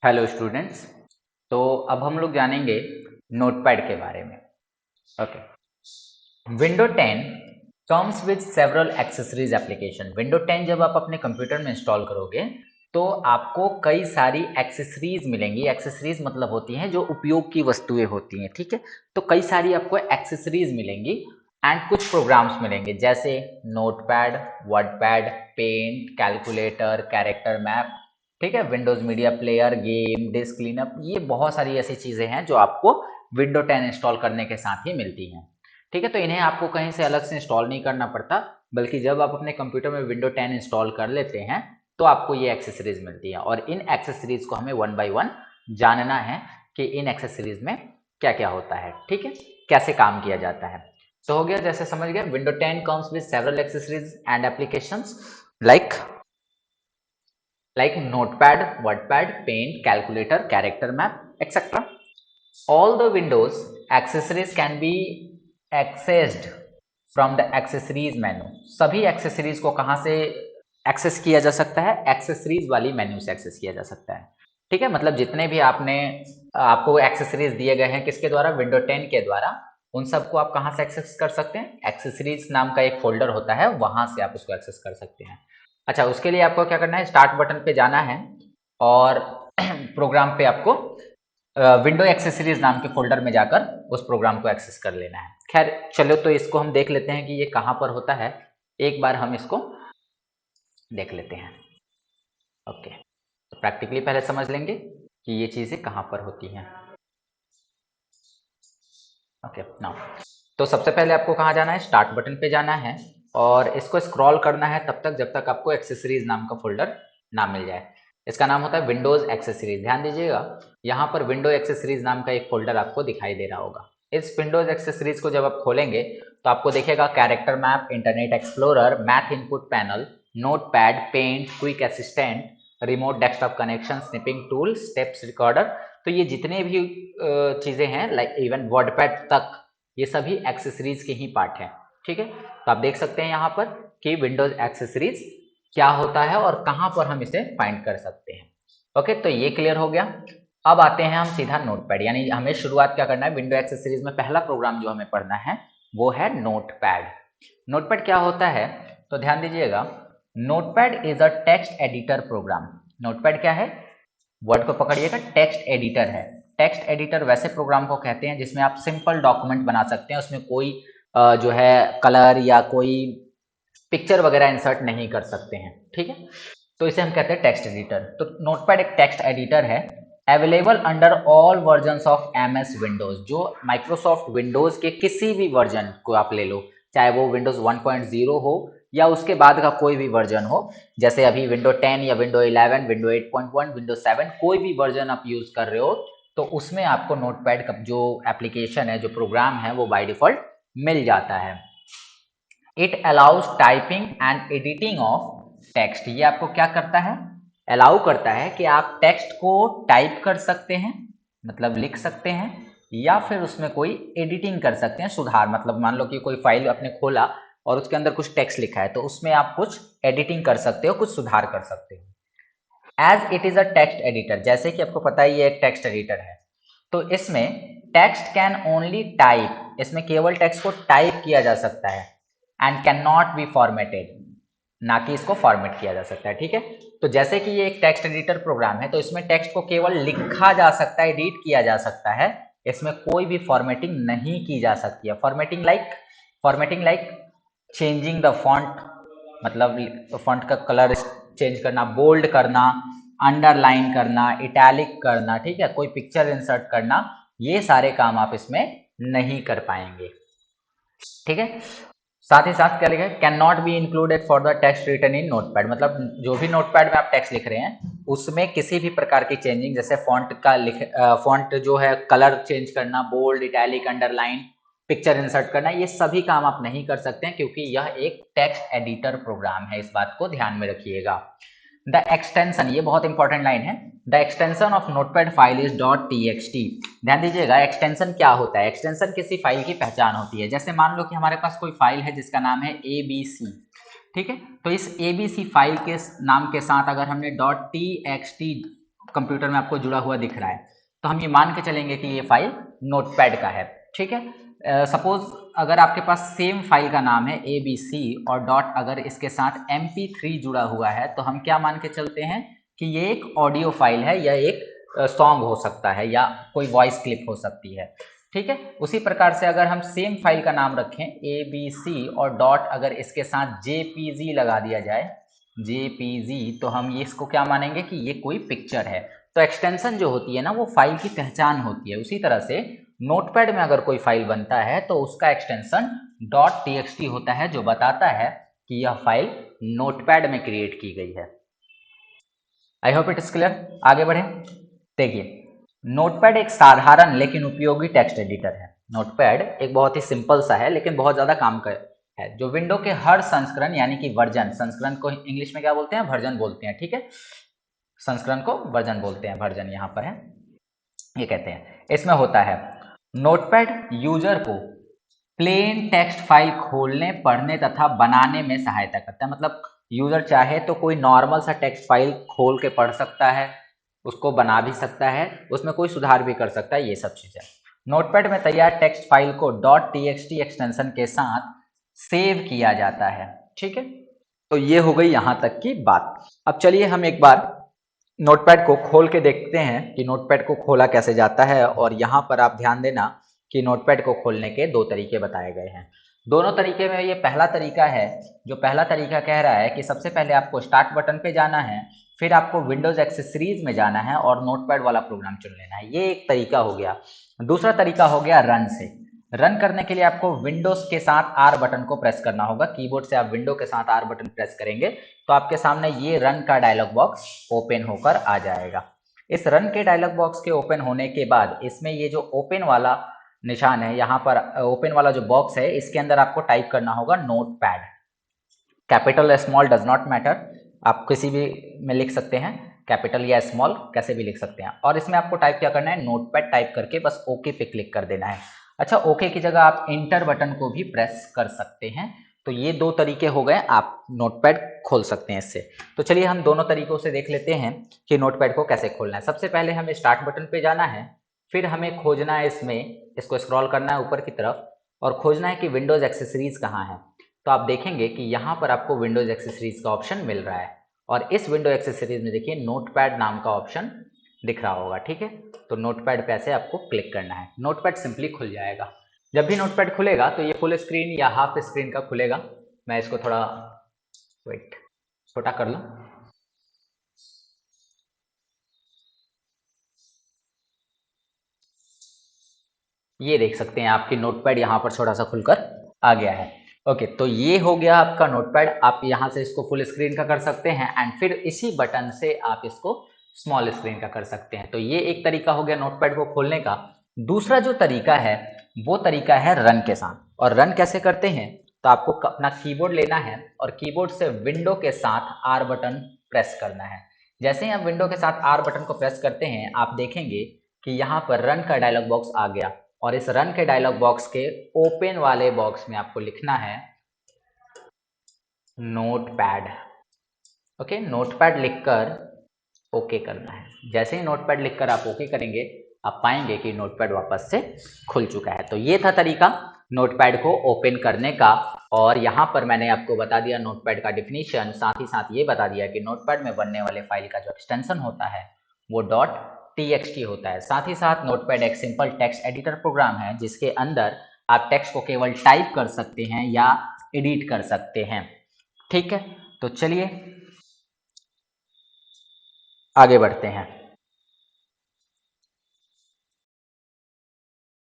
Hello students. तो अब हम लोग जानेंगे नोटपैड के बारे में। Okay. Window 10 comes with several accessories application. Window 10 जब आप अपने कंप्यूटर में इंस्टॉल करोगे तो आपको कई सारी एक्सेसरीज मिलेंगी। एक्सेसरीज मतलब होती हैं जो उपयोग की वस्तुएं होती हैं, ठीक है। तो कई सारी आपको एक्सेसरीज मिलेंगी एंड कुछ प्रोग्राम्स मिलेंगे जैसे Notepad, WordPad, Paint, calculator, character map, ठीक है, Windows Media Player, game, disk cleanup. ये बहुत सारी ऐसी चीजें हैं जो आपको विंडो 10 इंस्टॉल करने के साथ ही मिलती हैं, ठीक है। तो इन्हें आपको कहीं से अलग से इंस्टॉल नहीं करना पड़ता, बल्कि जब आप अपने कंप्यूटर में विंडो 10 इंस्टॉल कर लेते हैं तो आपको ये एक्सेसरीज मिलती है और इन एक्सेसरीज को हमें वन बाय वन जानना है कि इन एक्सेसरीज में क्या क्या होता है, ठीक है, कैसे काम किया जाता है। तो हो गया, जैसे समझ गए, window 10 comes with several accessories and applications like notepad, wordpad, paint, calculator, character map, etc. All the windows accessories can be accessed from the accessories menu. सभी एक्सेसरीज को कहां से एक्सेस किया जा सकता है? एक्सेसरीज वाली मेन्यू से एक्सेस किया जा सकता है, ठीक है। मतलब जितने भी आपको एक्सेसरीज दिए गए हैं किसके द्वारा? विंडो 10 के द्वारा। उन सबको आप कहां से एक्सेस कर सकते हैं? एक्सेसरीज नाम का एक फोल्डर होता है, वहां से आप उसको एक्सेस कर सकते हैं। अच्छा, उसके लिए आपको क्या करना है? स्टार्ट बटन पे जाना है और प्रोग्राम पे आपको विंडो एक्सेसरीज नाम के फोल्डर में जाकर उस प्रोग्राम को एक्सेस कर लेना है। खैर चलो, तो इसको हम देख लेते हैं कि ये कहां पर होता है। एक बार हम इसको देख लेते हैं। ओके, तो प्रैक्टिकली पहले समझ लेंगे कि ये चीजें कहां पर होती हैं। ओके, नाउ तो सबसे पहले आपको कहाँ जाना है? स्टार्ट बटन पे जाना है और इसको स्क्रॉल करना है तब तक जब तक आपको एक्सेसरीज नाम का फोल्डर ना मिल जाए। इसका नाम होता है विंडोज एक्सेसरीज। ध्यान दीजिएगा, यहाँ पर विंडो एक्सेसरीज नाम का एक फोल्डर आपको दिखाई दे रहा होगा। इस विंडोज एक्सेसरीज को जब आप खोलेंगे तो आपको देखेगा character map, Internet Explorer, math input panel, Notepad, Paint, quick assist, remote desktop connection, snipping tool, steps recorder. तो ये जितने भी चीजें हैं, लाइक इवन वर्डपैड तक, ये सभी एक्सेसरीज के ही पार्ट हैं, ठीक है। तो आप देख सकते हैं यहाँ पर कि विंडोज एक्सेसरीज क्या होता है और कहां पर हम इसे फाइंड कर सकते हैं। ओके, तो ये क्लियर हो गया। अब आते हैं हम सीधा नोटपैड, यानी हमें शुरुआत क्या करना है? विंडो एक्सेसरीज में पहला प्रोग्राम जो हमें पढ़ना है वो है नोटपैड। नोटपैड क्या होता है? तो ध्यान दीजिएगा, Notepad is a text editor program. Notepad क्या है? वर्ड को पकड़िएगा, टेक्स्ट एडिटर है। टेक्स्ट एडिटर वैसे प्रोग्राम को कहते हैं जिसमें आप सिंपल डॉक्यूमेंट बना सकते हैं, उसमें कोई जो है कलर या कोई पिक्चर वगैरह इंसर्ट नहीं कर सकते हैं, ठीक है। तो इसे हम कहते हैं टेक्स्ट एडिटर। तो नोटपैड एक टेक्स्ट एडिटर है, available under all versions of MS Windows. जो माइक्रोसॉफ्ट विंडोज के किसी भी वर्जन को आप ले लो, चाहे वो विंडोज 1.0 हो या उसके बाद का कोई भी वर्जन हो, जैसे अभी विंडो 10 या विंडो 11, विंडो 8.1, विंडो 7, कोई भी वर्जन आप यूज कर रहे हो तो उसमें आपको नोटपैड का जो एप्लीकेशन है, जो प्रोग्राम है, वो बाय डिफॉल्ट मिल जाता है। It allows typing and editing of text. ये आपको क्या करता है? अलाउ करता है कि आप टेक्स्ट को टाइप कर सकते हैं, मतलब लिख सकते हैं, या फिर उसमें कोई एडिटिंग कर सकते हैं, सुधार। मतलब मान लो कि कोई फाइल आपने खोला और उसके अंदर कुछ टेक्स्ट लिखा है तो उसमें आप कुछ एडिटिंग कर सकते हो, कुछ सुधार कर सकते हो। As it is a text editor, जैसे कि आपको पता ही ये एक टेक्स्ट एडिटर है, तो इसमें टेक्स्ट कैन ओनली टाइप, इसमें केवल टेक्स्ट को टाइप किया जा सकता है, and can not B formatted, ना कि इसको फॉर्मेट किया जा सकता है, ठीक है। तो जैसे कि ये एक टेक्स्ट एडिटर प्रोग्राम है तो इसमें टेक्स्ट को केवल लिखा जा सकता है, एडिट किया जा सकता है, इसमें कोई भी फॉर्मेटिंग नहीं की जा सकती है। Formatting like changing the font, मतलब फॉन्ट का कलर चेंज करना, बोल्ड करना, अंडरलाइन करना, इटैलिक करना, ठीक है, कोई पिक्चर इंसर्ट करना, ये सारे काम आप इसमें नहीं कर पाएंगे, ठीक है। साथ ही साथ क्या लिखा है? Can not be included for the text written in Notepad. मतलब जो भी नोटपैड में आप टेक्स्ट लिख रहे हैं उसमें किसी भी प्रकार की चेंजिंग, जैसे फॉन्ट जो है कलर चेंज करना, bold, italic, underline, picture insert करना, ये सभी काम आप नहीं कर सकते हैं क्योंकि यह एक टेक्स्ट एडिटर प्रोग्राम है। इस बात को ध्यान में रखिएगा। द एक्सटेंशन, ये बहुत इंपॉर्टेंट लाइन है, the extension of notepad file is .txt। ध्यान दीजिएगा, एक्सटेंशन क्या होता है? एक्सटेंशन किसी फाइल की पहचान होती है। जैसे मान लो कि हमारे पास कोई फाइल है जिसका नाम है ABC, ठीक है। तो इस ABC फाइल के नाम के साथ अगर हमने .txt कंप्यूटर में आपको जुड़ा हुआ दिख रहा है, तो हम ये मान के चलेंगे कि ये फाइल नोटपैड का है, ठीक है। सपोज अगर आपके पास सेम फाइल का नाम है ABC और डॉट अगर इसके साथ MP3 जुड़ा हुआ है, तो हम क्या मान के चलते हैं कि ये एक ऑडियो फाइल है या एक सॉन्ग हो सकता है या कोई वॉइस क्लिप हो सकती है, ठीक है। उसी प्रकार से अगर हम सेम फाइल का नाम रखें ABC और डॉट अगर इसके साथ JPG लगा दिया जाए, JPG, तो हम ये इसको क्या मानेंगे कि ये कोई पिक्चर है। तो एक्सटेंशन जो होती है ना वो फाइल की पहचान होती है। उसी तरह से नोटपैड में अगर कोई फाइल बनता है तो उसका एक्सटेंशन .txt होता है, जो बताता है कि यह फाइल नोटपैड में क्रिएट की गई है। I hope it is clear. आगे बढ़े। देखिए, नोटपैड एक साधारण लेकिन उपयोगी टेक्स्ट एडिटर है। नोटपैड एक बहुत ही सिंपल सा है लेकिन बहुत ज्यादा काम का है, जो विंडो के हर संस्करण यानी कि वर्जन, संस्करण को इंग्लिश में क्या बोलते हैं, वर्जन बोलते हैं, ठीक है। संस्करण को वर्जन बोलते हैं, वर्जन यहाँ पर है, ये कहते हैं। इसमें होता है नोटपैड यूजर को प्लेन टेक्स्ट फाइल खोलने, पढ़ने तथा बनाने में सहायता करता है। मतलब यूजर चाहे तो कोई नॉर्मल सा टेक्स्ट फाइल खोल के पढ़ सकता है, उसको बना भी सकता है, उसमें कोई सुधार भी कर सकता है, ये सब चीजें। नोटपैड में तैयार टेक्स्ट फाइल को .txt एक्सटेंशन के साथ सेव किया जाता है, ठीक है। तो ये हो गई यहां तक की बात। अब चलिए हम एक बार नोटपैड को खोल के देखते हैं कि नोटपैड को खोला कैसे जाता है। और यहाँ पर आप ध्यान देना कि नोटपैड को खोलने के दो तरीके बताए गए हैं। दोनों तरीके में ये पहला तरीका है, जो पहला तरीका कह रहा है कि सबसे पहले आपको स्टार्ट बटन पे जाना है, फिर आपको विंडोज एक्सेसरीज में जाना है और नोटपैड वाला प्रोग्राम चुन लेना है। ये एक तरीका हो गया। दूसरा तरीका हो गया रन से। रन करने के लिए आपको विंडोज के साथ R बटन को प्रेस करना होगा। कीबोर्ड से आप विंडो के साथ R बटन प्रेस करेंगे तो आपके सामने ये रन का डायलॉग बॉक्स ओपन होकर आ जाएगा। इस रन के डायलॉग बॉक्स के ओपन होने के बाद इसमें ये जो ओपन वाला निशान है, यहाँ पर ओपन वाला जो बॉक्स है, इसके अंदर आपको टाइप करना होगा notepad. Capital small does not matter, आप किसी भी में लिख सकते हैं, कैपिटल या स्मॉल कैसे भी लिख सकते हैं। और इसमें आपको टाइप क्या करना है, नोटपैड टाइप करके बस ओके पे क्लिक कर देना है। अच्छा, ओके की जगह आप इंटर बटन को भी प्रेस कर सकते हैं। तो ये दो तरीके हो गए, आप नोटपैड खोल सकते हैं इससे। तो चलिए हम दोनों तरीकों से देख लेते हैं कि नोटपैड को कैसे खोलना है। सबसे पहले हमें स्टार्ट बटन पे जाना है, फिर हमें खोजना है इसमें, इसको स्क्रॉल करना है ऊपर की तरफ और खोजना है कि विंडोज एक्सेसरीज कहाँ है। तो आप देखेंगे कि यहाँ पर आपको विंडोज एक्सेसरीज का ऑप्शन मिल रहा है और इस विंडो एक्सेसरीज में देखिए नोटपैड नाम का ऑप्शन दिख रहा होगा, ठीक है। तो नोटपैड पे ऐसे आपको क्लिक करना है, नोटपैड सिंपली खुल जाएगा। जब भी नोटपैड खुलेगा तो ये फुल स्क्रीन या हाफ स्क्रीन का खुलेगा। मैं इसको थोड़ा वेट छोटा कर लूँ। ये देख सकते हैं आपकी नोटपैड यहाँ पर छोटा सा खुलकर आ गया है। ओके, तो ये हो गया आपका नोटपैड। आप यहाँ से इसको फुल स्क्रीन का कर सकते हैं एंड फिर इसी बटन से आप इसको स्मॉल स्क्रीन का कर सकते हैं। तो ये एक तरीका हो गया नोटपैड को खोलने का। दूसरा जो तरीका है वो तरीका है रन के साथ। और रन कैसे करते हैं, तो आपको अपना कीबोर्ड लेना है और कीबोर्ड से विंडो के साथ R बटन प्रेस करना है। जैसे ही आप विंडो के साथ R बटन को प्रेस करते हैं, आप देखेंगे कि यहाँ पर रन का डायलॉग बॉक्स आ गया और इस रन के डायलॉग बॉक्स के ओपन वाले बॉक्स में आपको लिखना है नोटपैड। ओके, नोटपैड लिखकर ओके करना है। जैसे ही नोटपैड लिखकर आप ओके करेंगे, आप पाएंगे कि नोटपैड वापस से खुल चुका है। तो ये था तरीका नोटपैड को ओपन करने का। और यहाँ पर मैंने आपको बता दिया नोटपैड का डिफिनीशन, साथ ही साथ ये बता दिया कि नोटपैड में बनने वाले फाइल का जो एक्सटेंशन होता है वो .txt होता है। साथ ही साथ नोटपैड एक सिंपल टेक्स्ट एडिटर प्रोग्राम है जिसके अंदर आप टेक्स्ट को केवल टाइप कर सकते हैं या एडिट कर सकते हैं, ठीक है। तो चलिए आगे बढ़ते हैं।